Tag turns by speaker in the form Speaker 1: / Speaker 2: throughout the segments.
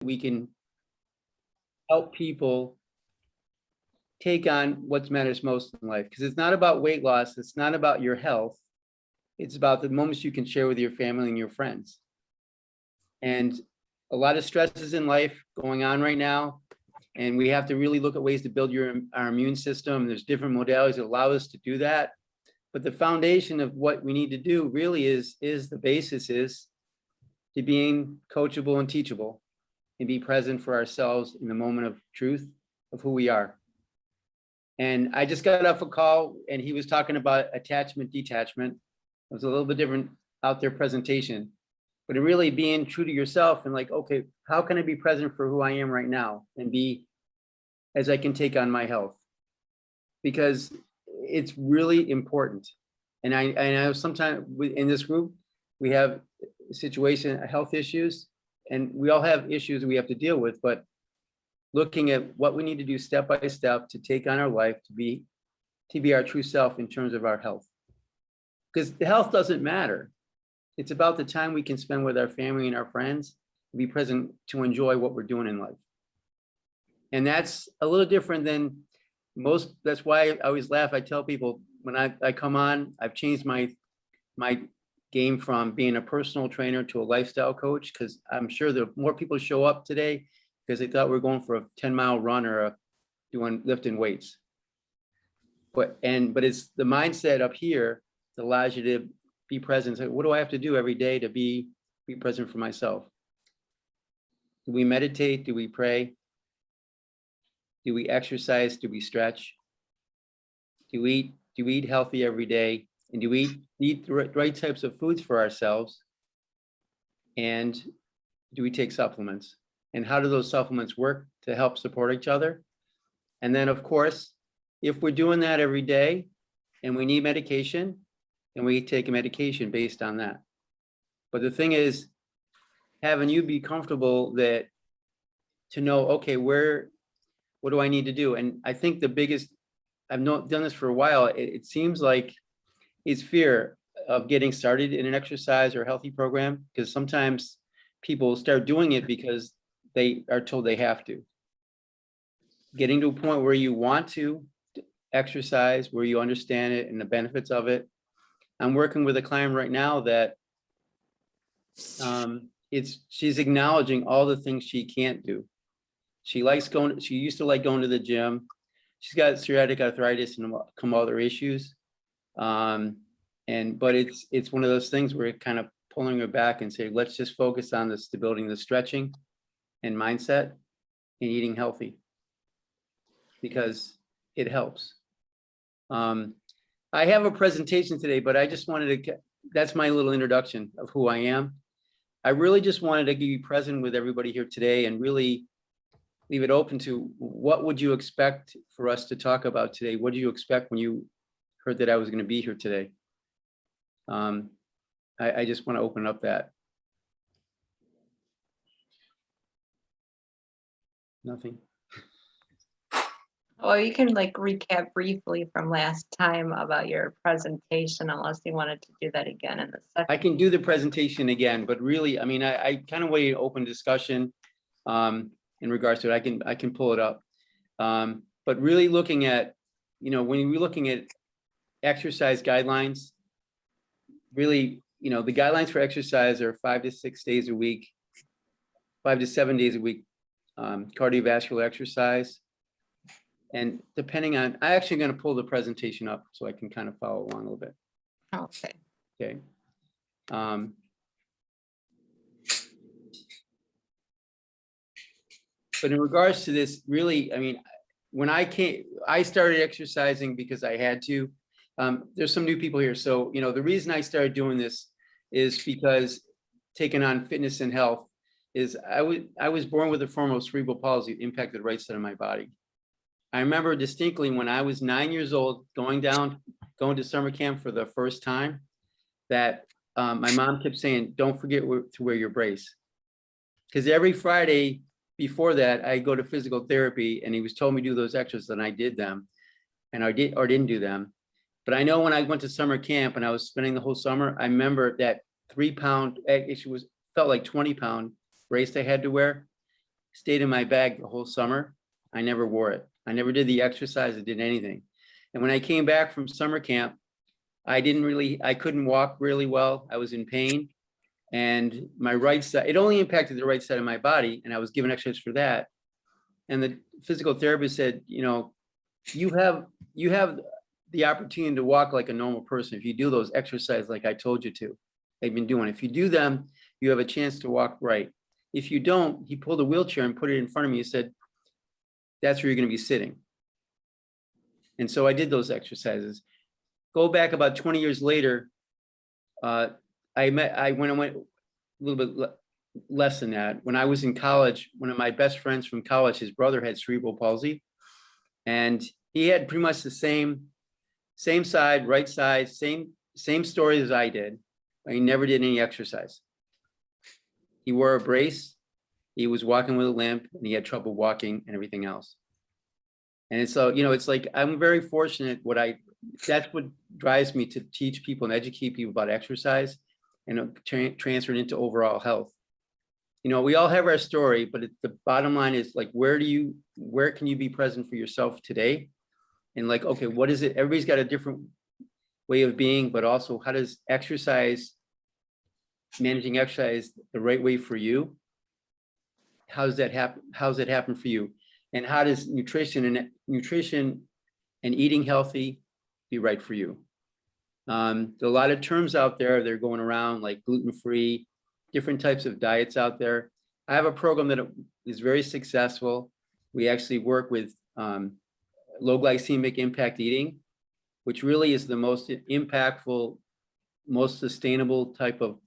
Speaker 1: we can help people take on what matters most in life. Because it's not about weight loss. It's not about your health. It's about the moments you can share with your family and your friends. And a lot of stresses in life going on right now. And we have to really look at ways to build our immune system. There's different modalities that allow us to do that. But the foundation of what we need to do really is the basis is to being coachable and teachable and be present for ourselves in the moment of truth of who we are. And I just got off a call and he was talking about attachment, detachment. It was a little bit different out there presentation, but really being true to yourself and like, okay, how can I be present for who I am right now and be as I can take on my health? Because it's really important. And I know sometimes in this group, we have a situation, health issues, and we all have issues we have to deal with, but looking at what we need to do step by step to take on our life, to be our true self in terms of our health. Because the health doesn't matter. It's about the time we can spend with our family and our friends, be present to enjoy what we're doing in life. And that's a little different than most. That's why I always laugh. I tell people when I come on, I've changed my game from being a personal trainer to a lifestyle coach, because I'm sure there more people show up today because they thought we were going for a 10-mile run or doing lifting weights. But it's the mindset up here that allows you to be present. So what do I have to do every day to be present for myself? Do we meditate? Do we pray? Do we exercise? Do we stretch? Do we eat healthy every day? And do we eat the right types of foods for ourselves? And do we take supplements? And how do those supplements work to help support each other? And then, of course, if we're doing that every day and we need medication, then we take a medication based on that. But the thing is, having you be comfortable that to know, okay, what do I need to do? And I think the biggest, I've not done this for a while, it seems like it's fear of getting started in an exercise or healthy program, because sometimes people start doing it because they are told they have to. Getting to a point where you want to exercise, where you understand it and the benefits of it. I'm working with a client right now that she's acknowledging all the things she can't do. She used to like going to the gym. She's got psoriatic arthritis and some other issues. But it's one of those things where it kind of pulling her back and say, let's just focus on the stability and the stretching and mindset and eating healthy, because it helps. I have a presentation today, but I just wanted to, that's my little introduction of who I am. I really just wanted to be present with everybody here today and really leave it open to what would you expect for us to talk about today? What do you expect when you heard that I was going to be here today? I just want to open up that. Nothing.
Speaker 2: Well, you can like recap briefly from last time about your presentation, unless you wanted to do that again in the second.
Speaker 1: I can do the presentation again, but really, I mean, I kind of want to open discussion in regards to it. I can pull it up. But really looking at, when we're looking at exercise guidelines, really, the guidelines for exercise are 5 to 6 days a week, 5 to 7 days a week, cardiovascular exercise. And depending on, I'm actually going to pull the presentation up so I can kind of follow along a little bit.
Speaker 2: Okay.
Speaker 1: Okay. But in regards to this, really, I mean, when I started exercising because I had to. There's some new people here. So, the reason I started doing this is because taking on fitness and health is I was born with a form of cerebral palsy that impacted the right side of my body. I remember distinctly when I was 9 years old, going to summer camp for the first time, that my mom kept saying, don't forget to wear your brace. Because every Friday before that, I go to physical therapy and he was told me to do those exercises and I did them, and I did or didn't do them. But I know when I went to summer camp and I was spending the whole summer, I remember that 3-pound, it felt like 20-pound brace I had to wear. stayed in my bag the whole summer. I never wore it. I never did the exercise. I did anything. And when I came back from summer camp, I couldn't walk really well. I was in pain. And my right side, it only impacted the right side of my body. And I was given exercise for that. And the physical therapist said, you have the opportunity to walk like a normal person if you do those exercises like I told you to. They've been doing. If you do them, you have a chance to walk right. If you don't, he pulled a wheelchair and put it in front of me. He said, that's where you're going to be sitting. And so I did those exercises. Go back about 20 years later, I went a little bit less than that. When I was in college, one of my best friends from college, his brother had cerebral palsy, and he had pretty much the same side, right side, same story as I did. But he never did any exercise. He wore a brace. He was walking with a limp, and he had trouble walking and everything else. And so, it's like, I'm very fortunate. That's what drives me to teach people and educate people about exercise and transfer it into overall health. We all have our story, but the bottom line is like, where can you be present for yourself today? And like, okay, what is it? Everybody's got a different way of being, but also how does managing exercise the right way for you? How does that happen? How's that happen for you? And how does nutrition and eating healthy be right for you? There are a lot of terms out there. They're going around like gluten-free, different types of diets out there. I have a program that is very successful. We actually work with low glycemic impact eating, which really is the most impactful, most sustainable type of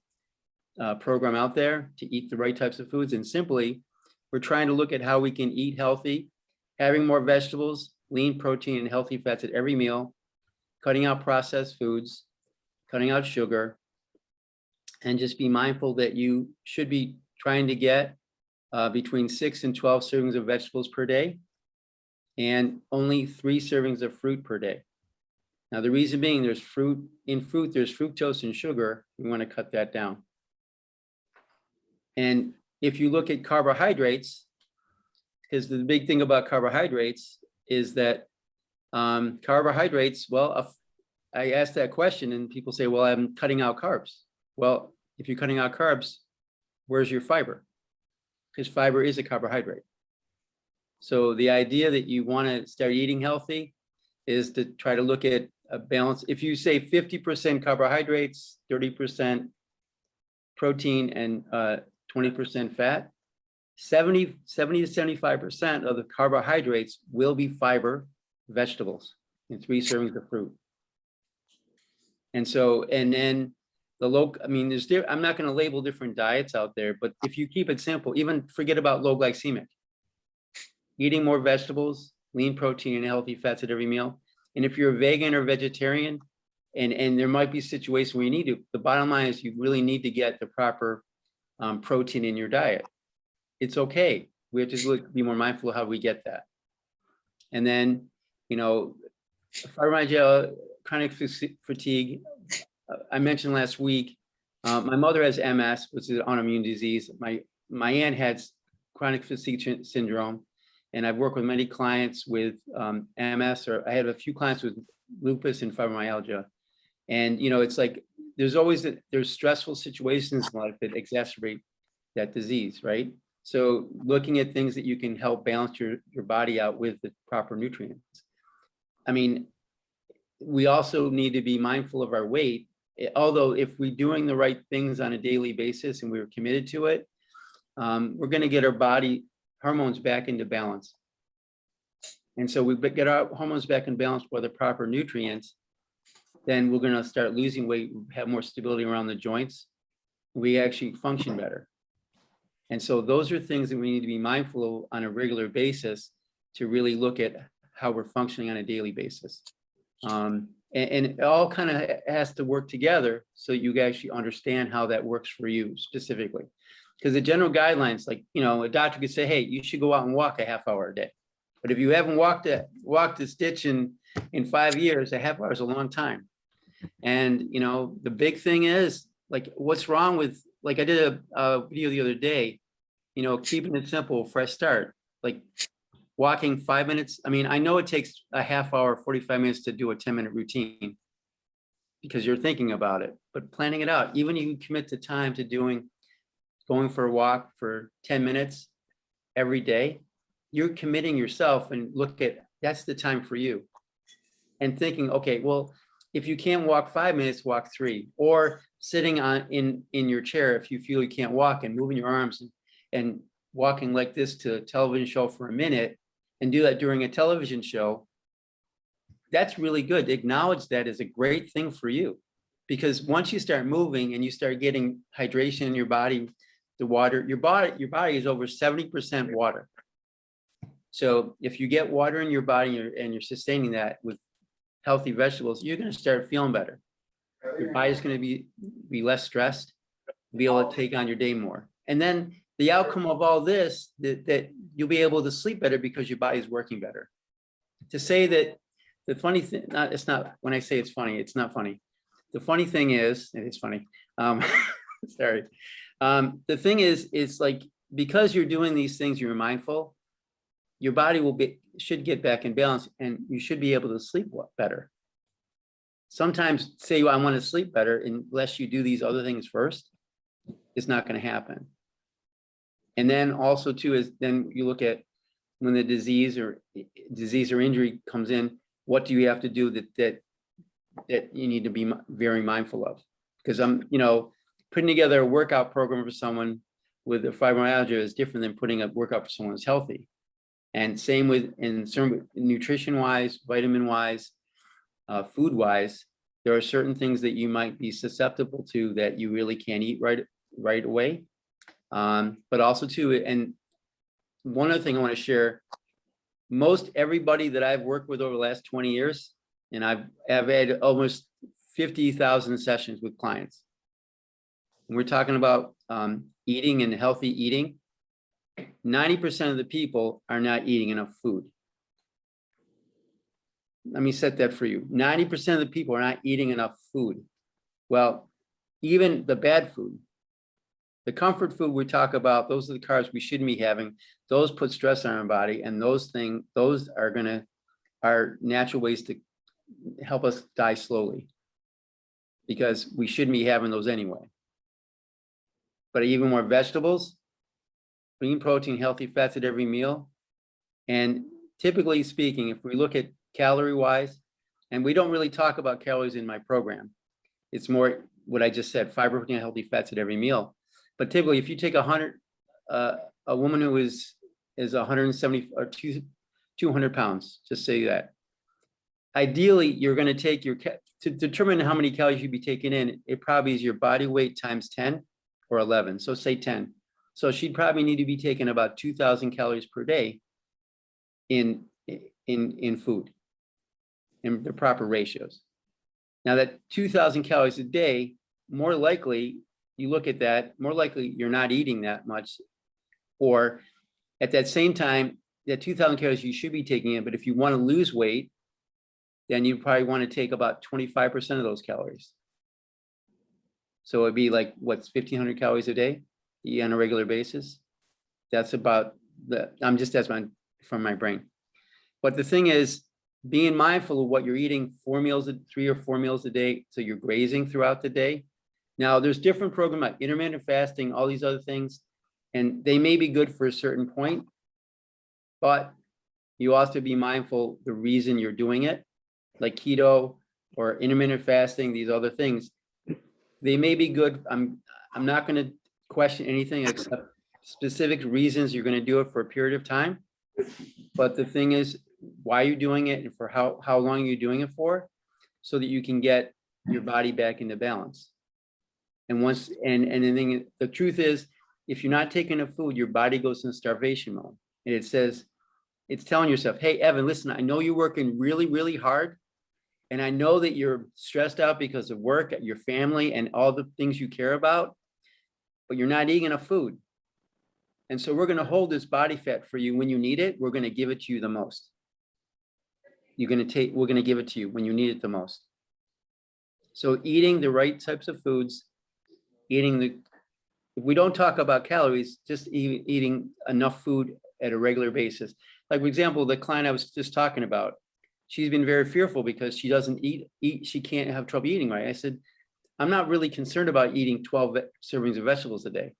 Speaker 1: program out there to eat the right types of foods. And simply, we're trying to look at how we can eat healthy, having more vegetables, lean protein, and healthy fats at every meal, cutting out processed foods, cutting out sugar, and just be mindful that you should be trying to get between 6 and 12 servings of vegetables per day and only 3 servings of fruit per day. Now, the reason being there's fruit, there's fructose and sugar. We want to cut that down. And if you look at carbohydrates, because the big thing about carbohydrates is that carbohydrates, well, I asked that question and people say, well, I'm cutting out carbs. Well, if you're cutting out carbs, where's your fiber? Because fiber is a carbohydrate. So the idea that you want to start eating healthy is to try to look at a balance. If you say 50% carbohydrates, 30% protein, and 20% fat, 70 to 75% of the carbohydrates will be fiber, vegetables, and 3 servings of fruit. And so, and then I'm not going to label different diets out there, but if you keep it simple, even forget about low glycemic, eating more vegetables, lean protein, and healthy fats at every meal. And if you're a vegan or vegetarian, and there might be situations where you need to, the bottom line is you really need to get the proper protein in your diet. It's okay. We have to be more mindful of how we get that. And then, fibromyalgia, chronic fatigue. I mentioned last week, my mother has MS, which is an autoimmune disease. My aunt had chronic fatigue syndrome, and I've worked with many clients with MS, or I had a few clients with lupus and fibromyalgia. And, it's like, there's stressful situations in life that exacerbate that disease, right? So looking at things that you can help balance your body out with the proper nutrients. I mean, we also need to be mindful of our weight. Although if we're doing the right things on a daily basis and we're committed to it, we're going to get our body hormones back into balance. And so we get our hormones back in balance with the proper nutrients, then we're going to start losing weight, have more stability around the joints. We actually function better. And so those are things that we need to be mindful of on a regular basis to really look at how we're functioning on a daily basis. And it all kind of has to work together so you actually understand how that works for you specifically. Because the general guidelines, like, a doctor could say, hey, you should go out and walk a half hour a day. But if you haven't walked this ditch in 5 years, a half hour is a long time. And, the big thing is, like, what's wrong with, like, I did a video the other day, keeping it simple, fresh start, like walking 5 minutes. I mean, I know it takes a half hour, 45 minutes to do a 10-minute routine because you're thinking about it, but planning it out, even if you commit the time to going for a walk for 10 minutes every day, you're committing yourself, and look at, that's the time for you. And thinking, okay, well, if you can't walk 5 minutes, walk 3, or sitting in your chair if you feel you can't walk, and moving your arms and walking like this to a television show for a minute, and do that during a television show. That's really good. Acknowledge that as a great thing for you, because once you start moving and you start getting hydration in your body, the water, your body is over 70% water. So if you get water in your body and you're sustaining that with healthy vegetables, you're going to start feeling better. Your body's going to be less stressed, be able to take on your day more. And then the outcome of all this, that you'll be able to sleep better because your body's working better. To say that the funny thing, it's not, when I say it's funny, it's not funny. The funny thing is, it's funny. Sorry. The thing is, it's like, because you're doing these things, you're mindful, your body should get back in balance, and you should be able to sleep better. Sometimes say, I want to sleep better, unless you do these other things first, it's not going to happen. And then also too, is then you look at when the disease or injury comes in, what do you have to do that you need to be very mindful of? Because I'm, putting together a workout program for someone with a fibromyalgia is different than putting a workout for someone who's healthy. And same with in certain nutrition wise, vitamin wise, food wise, there are certain things that you might be susceptible to that you really can't eat right away. But also too, and one other thing I want to share, most everybody that I've worked with over the last 20 years, and I've had almost 50,000 sessions with clients. And we're talking about eating and healthy eating. 90% of the people are not eating enough food. Let me set that for you. 90% of the people are not eating enough food. Well, even the bad food, the comfort food we talk about, those are the carbs we shouldn't be having. Those put stress on our body, and those are natural ways to help us die slowly, because we shouldn't be having those anyway. But even more vegetables, lean protein, healthy fats at every meal. And typically speaking, if we look at calorie wise, and we don't really talk about calories in my program, it's more what I just said, fiber, protein, healthy fats at every meal. But typically, if you take a woman who is 170 or 200 pounds, just say that. Ideally, you're going to take to determine how many calories you'd be taking in, it probably is your body weight times 10 or 11. So say 10. So she'd probably need to be taking about 2,000 calories per day in food, in the proper ratios. Now that 2,000 calories a day, more likely, you look at that, more likely you're not eating that much, or at that same time, that 2,000 calories you should be taking in, but if you want to lose weight, then you probably want to take about 25% of those calories. So it'd be like, what's 1,500 calories a day on a regular basis? That's about that's from my brain. But the thing is, being mindful of what you're eating, 3 or 4 meals a day, so you're grazing throughout the day. Now, there's different programs like intermittent fasting, all these other things, and they may be good for a certain point, but you also have to be mindful the reason you're doing it, like keto or intermittent fasting, these other things. They may be good. I'm not going to question anything except specific reasons you're going to do it for a period of time. But the thing is, why you're doing it and for how long you're doing it for, so that you can get your body back into balance. And the truth is, if you're not taking enough food, your body goes in starvation mode. And it's telling yourself, hey, Evan, listen, I know you're working really, really hard. And I know that you're stressed out because of work, your family, and all the things you care about, but you're not eating enough food. And so we're going to hold this body fat for you when you need it. We're going to give it to you the most. We're going to give it to you when you need it the most. So eating the right types of foods, eating the if we don't talk about calories, just eating enough food at a regular basis. Like, for example, the client I was just talking about, she's been very fearful because she doesn't eat, she can't have trouble eating right. I said, I'm not really concerned about eating 12 servings of vegetables a day.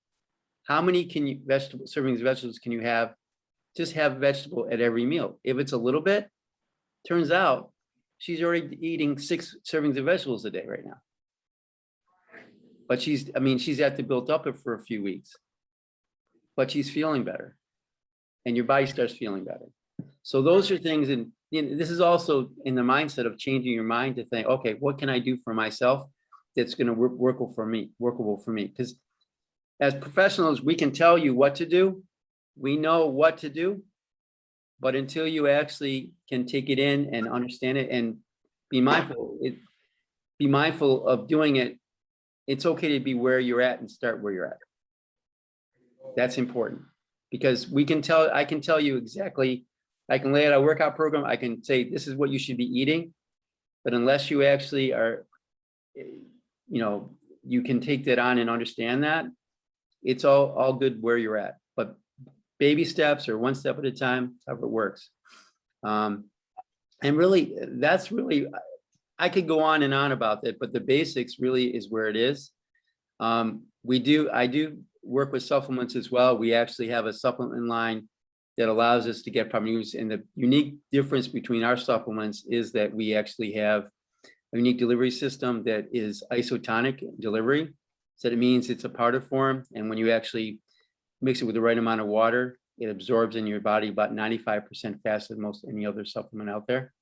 Speaker 1: How many servings of vegetables can you have? Just have vegetable at every meal. If it's a little bit, turns out she's already eating 6 servings of vegetables a day right now. But she's had to build up it for a few weeks, but she's feeling better and your body starts feeling better. So those are things, and this is also in the mindset of changing your mind to think, okay, what can I do for myself that's going to workable for me? Because as professionals, we can tell you what to do. We know what to do, but until you actually can take it in and understand it and be mindful of doing it, it's okay to be where you're at and start where you're at. That's important because I can tell you exactly, I can lay out a workout program. I can say, this is what you should be eating, but unless you actually are, you can take that on and understand that, it's all good where you're at, but baby steps or one step at a time, however it works. And really, that's really, I could go on and on about that, but the basics really is where it is. I do work with supplements as well. We actually have a supplement line that allows us to get primary use. And the unique difference between our supplements is that we actually have a unique delivery system that is isotonic delivery. So that means it's a powder form. And when you actually mix it with the right amount of water, it absorbs in your body about 95% faster than most any other supplement out there.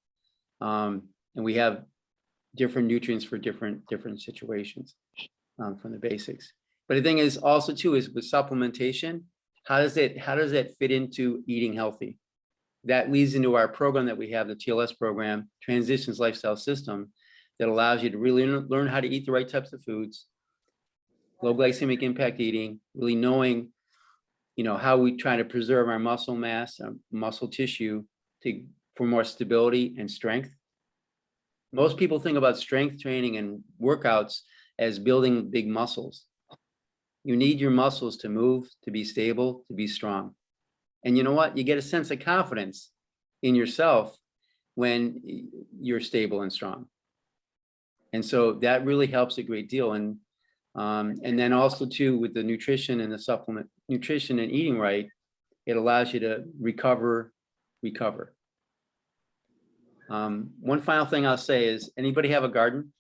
Speaker 1: And we have different nutrients for different situations from the basics. But the thing is also too is with supplementation, how does that fit into eating healthy? That leads into our program that we have, the TLS program, Transitions Lifestyle System, that allows you to really learn how to eat the right types of foods, low glycemic impact eating, really knowing, how we try to preserve our muscle mass, our muscle tissue for more stability and strength. Most people think about strength training and workouts as building big muscles. You need your muscles to move, to be stable, to be strong. And you know what? You get a sense of confidence in yourself when you're stable and strong. And so that really helps a great deal. And then also too, with the nutrition and the supplement, nutrition and eating right, it allows you to recover. One final thing I'll say is, anybody have a garden?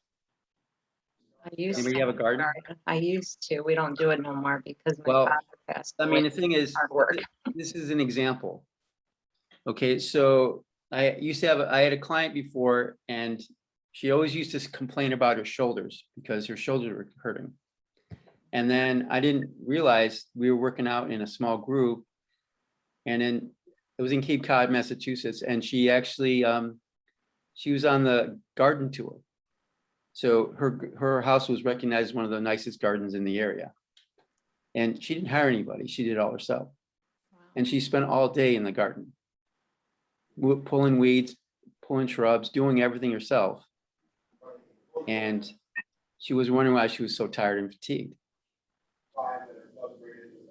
Speaker 1: Anybody have a garden?
Speaker 2: I used to. We don't do it no more because my
Speaker 1: Well,
Speaker 2: father passed away.
Speaker 1: the thing is,
Speaker 2: Hard work.
Speaker 1: this is an example. Okay, so I had a client before, and she always used to complain about her shoulders because her shoulders were hurting. And then I didn't realize we were working out in a small group, and then it was in Cape Cod, Massachusetts, and she actually she was on the garden tour. So her house was recognized as one of the nicest gardens in the area. And she didn't hire anybody. She did it all herself. Wow. And she spent all day in the garden, pulling weeds, pulling shrubs, doing everything herself. And she was wondering why she was so tired and fatigued.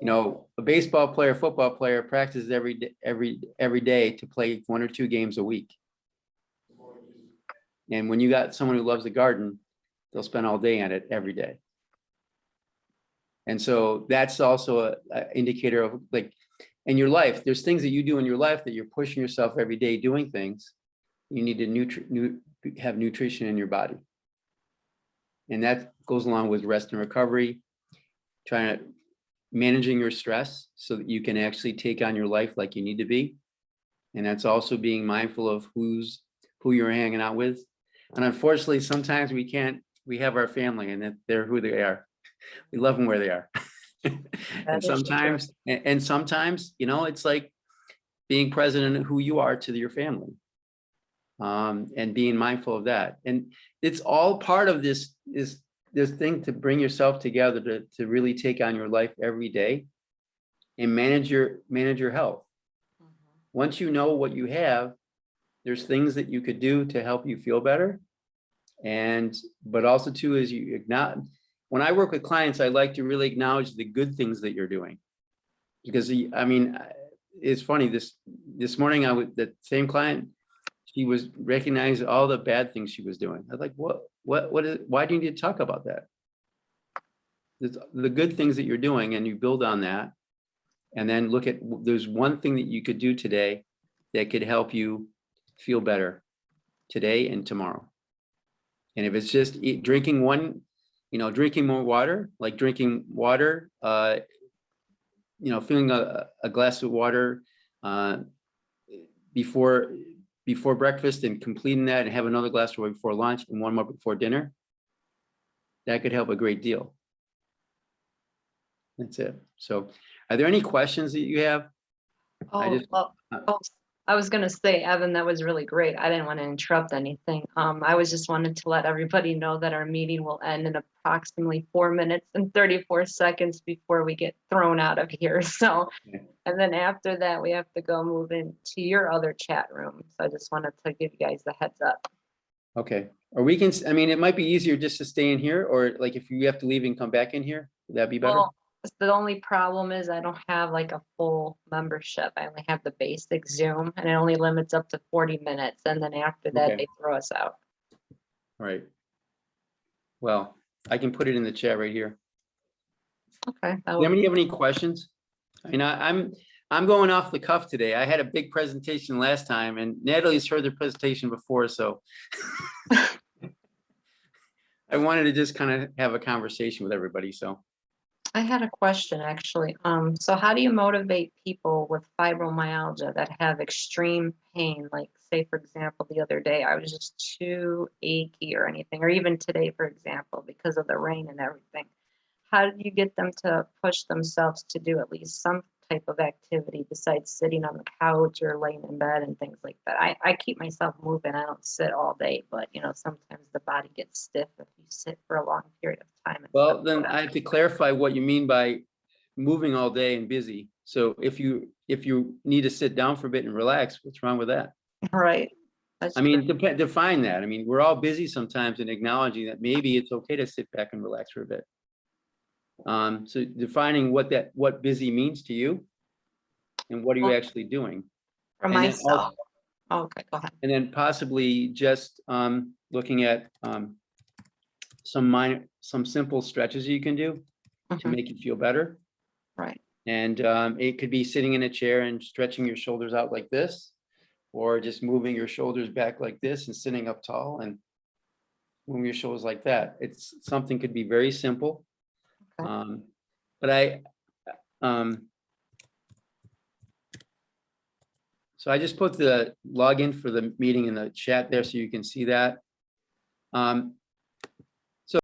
Speaker 1: A baseball player, football player practices every day to play 1 or 2 games a week. And when you got someone who loves the garden, they'll spend all day on it every day. And so that's also an indicator of, like, in your life, there's things that you do in your life that you're pushing yourself every day doing things. You need to have nutrition in your body. And that goes along with rest and recovery, trying to managing your stress so that you can actually take on your life like you need to be. And that's also being mindful of who you're hanging out with. And unfortunately, sometimes we have our family and that they're who they are. We love them where they are. and sometimes, it's like being present in who you are to your family, and being mindful of that. And it's all part of this thing to bring yourself together to really take on your life every day and manage your health. Mm-hmm. Once you know what you have, there's things that you could do to help you feel better. But also too, is you acknowledge, when I work with clients, I like to really acknowledge the good things that you're doing. Because I mean, it's funny, this morning that same client, she was recognizing all the bad things she was doing. I was like, why do you need to talk about that? The good things that you're doing, and you build on that, and then look at, there's one thing that you could do today that could help you feel better today and tomorrow. And if it's just drinking drinking more water, like drinking water, filling a glass of water before breakfast and completing that, and have another glass of water before lunch and one more before dinner, that could help a great deal. That's it. So are there any questions that you have?
Speaker 2: I was going to say, Evan, that was really great. I didn't want to interrupt anything. I was just wanted to let everybody know that our meeting will end in approximately 4 minutes and 34 seconds before we get thrown out of here. So,
Speaker 1: Okay.
Speaker 2: And then after that, we have to go move into your other chat room. So I just wanted to give you guys the heads up.
Speaker 1: Okay. Or we can, I mean, it might be easier just to stay in here, or like if you have to leave and come back in here, would that be better?
Speaker 2: Well, the only problem is I don't have like a full membership. I only have the basic Zoom, and it only limits up to 40 minutes. And then after that,
Speaker 1: Okay.
Speaker 2: they throw us out.
Speaker 1: All right. Well, I can put it in the chat right here.
Speaker 2: Okay.
Speaker 1: Does anybody have any questions? I mean, I'm going off the cuff today. I had a big presentation last time, and Natalie's heard the presentation before, so I wanted to just kind of have a conversation with everybody. So
Speaker 2: I had a question actually. So how do you motivate people with fibromyalgia that have extreme pain? Like say, for example, the other day I was just too achy or anything, or even today, for example, because of the rain and everything. How do you get them to push themselves to do at least some type of activity besides sitting on the couch or laying in bed and things like that? I keep myself moving. I don't sit all day, but sometimes the body gets stiff if you sit for a long period of time.
Speaker 1: well, then I have to clarify what you mean by moving all day and busy. So if you need to sit down for a bit and relax, what's wrong with that?
Speaker 2: Right.
Speaker 1: I mean, define that. I mean, we're all busy sometimes, and acknowledging that maybe it's okay to sit back and relax for a bit. So defining what busy means to you, and what are you actually doing?
Speaker 2: For myself. Okay, go ahead.
Speaker 1: And then possibly just looking at some simple stretches you can do to make you feel better.
Speaker 2: Right.
Speaker 1: And it could be sitting in a chair and stretching your shoulders out like this, or just moving your shoulders back like this and sitting up tall and moving your shoulders like that. It's something could be very simple.
Speaker 2: Okay.
Speaker 1: But so I just put the login for the meeting in the chat there so you can see that.